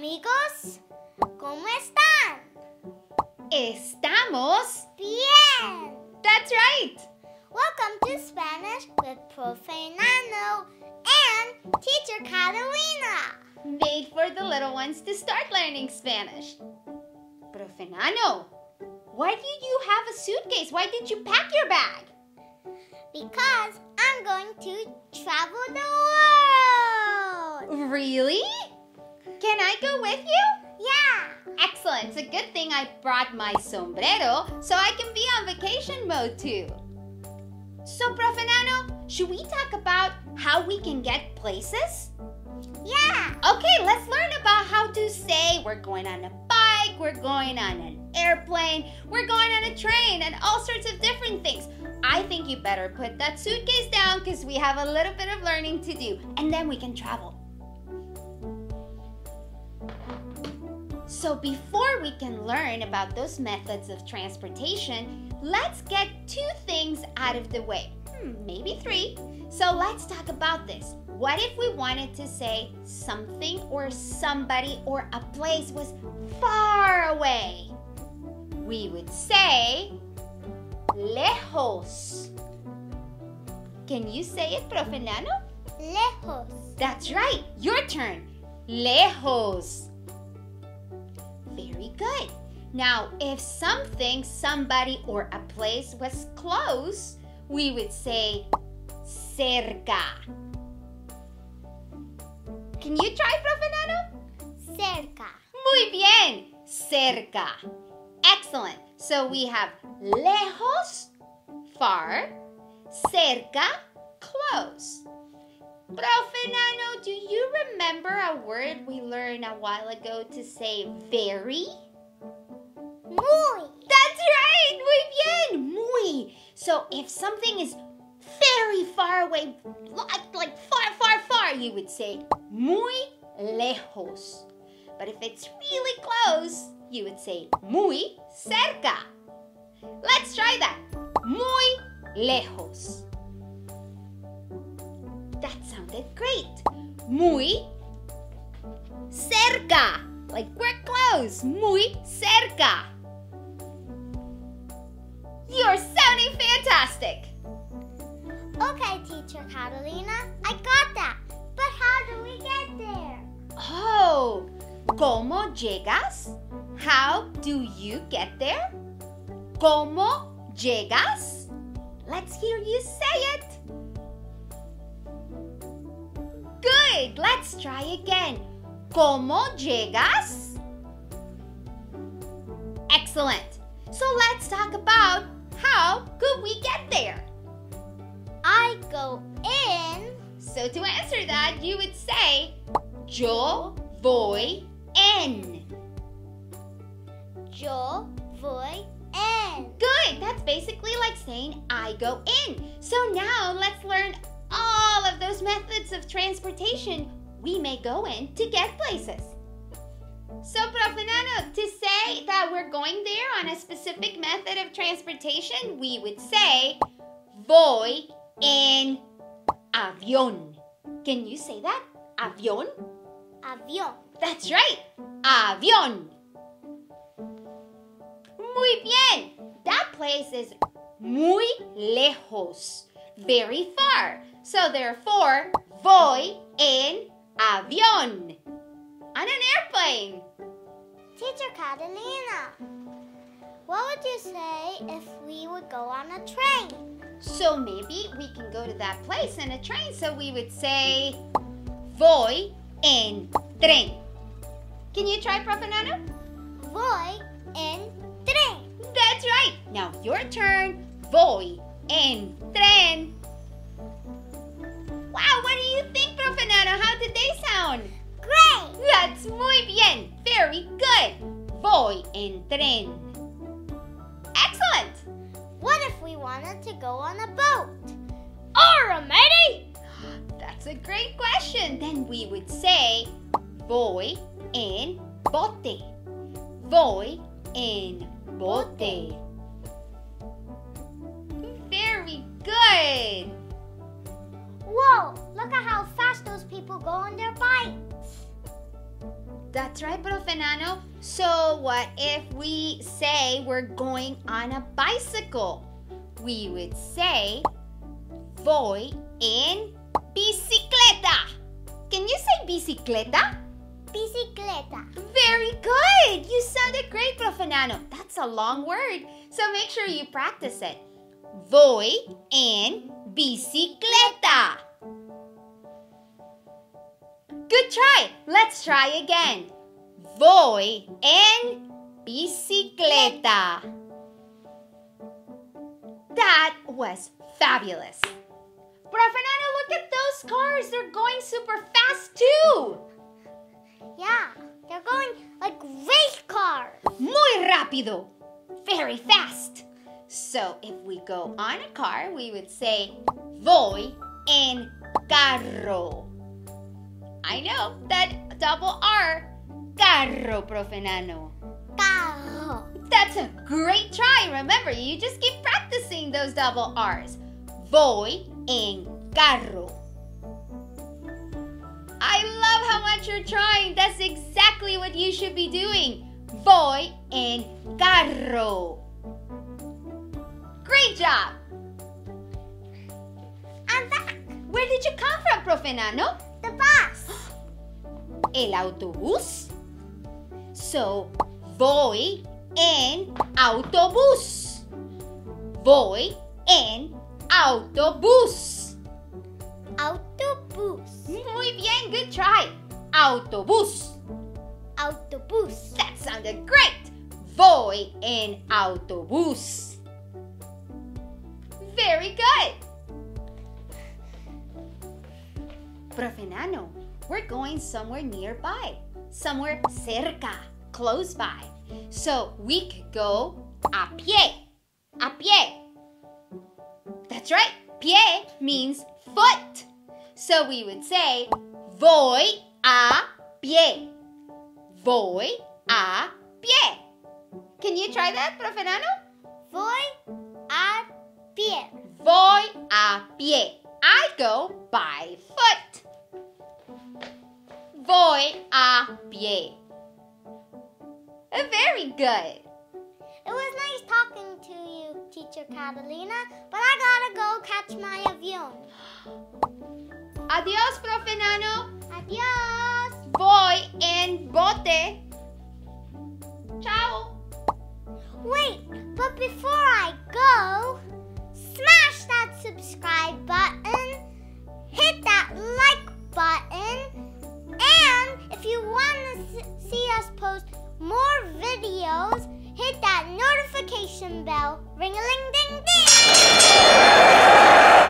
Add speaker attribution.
Speaker 1: amigos, ¿cómo están?
Speaker 2: Estamos
Speaker 1: Bien.
Speaker 2: That's right.
Speaker 1: Welcome to Spanish with Profe Nano and Teacher Catalina.
Speaker 2: Made for the little ones to start learning Spanish. Profe Nano, why do you have a suitcase? Why did you pack your bag?
Speaker 1: Because I'm going to travel the world.
Speaker 2: Really? Can I go with you?
Speaker 1: Yeah.
Speaker 2: Excellent. It's a good thing I brought my sombrero so I can be on vacation mode too. So, Profe Nano, should we talk about how we can get places?
Speaker 1: Yeah.
Speaker 2: Okay, let's learn about how to say we're going on a bike, we're going on an airplane, we're going on a train, and all sorts of different things. I think you better put that suitcase down because we have a little bit of learning to do, and then we can travel. So before we can learn about those methods of transportation, let's get 2 things out of the way. Maybe 3. So let's talk about this. What if we wanted to say something or somebody or a place was far away? We would say lejos. Can you say it, Profe Nano?
Speaker 1: Lejos.
Speaker 2: That's right. Your turn. Lejos. Very good. Now, if something, somebody, or a place was close, we would say cerca. Can you try, Profe Nano?
Speaker 1: Cerca.
Speaker 2: Muy bien. Cerca. Excellent. So we have lejos, far, cerca, close. Profe Nano, do you remember a word we learned a while ago to say very?
Speaker 1: Muy.
Speaker 2: That's right! Muy bien! Muy. So if something is very far away, like far, you would say muy lejos. But if it's really close, you would say muy cerca. Let's try that. Muy lejos. That sounded great. Muy cerca. Like we're close. Muy cerca. You're sounding fantastic.
Speaker 1: Okay, Teacher Catalina, I got that. But how do we get there?
Speaker 2: Oh, ¿cómo llegas? How do you get there? ¿Cómo llegas? Let's hear you say it. Good. Let's try again. ¿Cómo llegas? Excellent. So let's talk about how could we get there?
Speaker 1: I go in.
Speaker 2: So to answer that, you would say yo voy en.
Speaker 1: Yo voy en.
Speaker 2: Good. That's basically like saying I go in. So now let's learn all of those methods of transportation we may go in to get places. So, Profe Nano, to say that we're going there on a specific method of transportation, we would say voy en avión. Can you say that? Avión?
Speaker 1: Avión.
Speaker 2: That's right. Avión. Muy bien. That place is muy lejos. Very far. So therefore, voy en avión. On an airplane.
Speaker 1: Teacher Catalina, what would you say if we would go on a train?
Speaker 2: So maybe we can go to that place in a train. So we would say voy en tren. Can you try, Profe Nano?
Speaker 1: Voy en tren.
Speaker 2: That's right. Now your turn. Voy en tren. Wow, what do you think, Profe Nano? How did they sound?
Speaker 1: Great.
Speaker 2: That's muy bien. Very good. Voy en tren. Excellent.
Speaker 1: What if we wanted to go on a boat?
Speaker 2: Alright, matey. That's a great question. Then we would say voy en bote. Voy en bote. Very good.
Speaker 1: Whoa, look at how fast those people go on their bikes.
Speaker 2: That's right, Profe Nano. So what if we say we're going on a bicycle? We would say, voy en bicicleta. Can you say bicicleta?
Speaker 1: Bicicleta.
Speaker 2: Very good! You sounded great, Profe Nano. That's a long word, so make sure you practice it. Voy en bicicleta. Good try. Let's try again. Voy en bicicleta. That was fabulous. Profe Nano, look at those cars. They're going super fast too.
Speaker 1: Yeah, they're going like race cars.
Speaker 2: Muy rápido. Very fast. So if we go on a car, we would say, voy en carro. I know, that double R. Carro, Profe Nano.
Speaker 1: Carro.
Speaker 2: That's a great try. Remember, you just keep practicing those double R's. Voy en carro. I love how much you're trying. That's exactly what you should be doing. Voy en carro. Great job.
Speaker 1: I'm back.
Speaker 2: Where did you come from, Profe Nano?
Speaker 1: The bus.
Speaker 2: El autobús. So, voy en autobús. Voy en autobús.
Speaker 1: Autobús.
Speaker 2: Muy bien, good try. Autobús.
Speaker 1: Autobús.
Speaker 2: That sounded great. Voy en autobús. Very good. Profe Nano, we're going somewhere nearby. Somewhere cerca, close by. So we could go a pie. A pie. That's right. Pie means foot. So we would say, voy a pie. Voy a pie. Can you try that, Profe Nano?
Speaker 1: Voy a pie.
Speaker 2: Voy a pie. I go by foot. Voy a pie. Very good.
Speaker 1: It was nice talking to you, Teacher Catalina, but I gotta go catch my avión.
Speaker 2: Adiós, Profe Nano.
Speaker 1: Adiós.
Speaker 2: Voy en bote. Ciao.
Speaker 1: Wait, but before I go, smash that subscribe button, hit that like button, and if you want to see us post more videos, hit that notification bell, ring-a-ling-ding.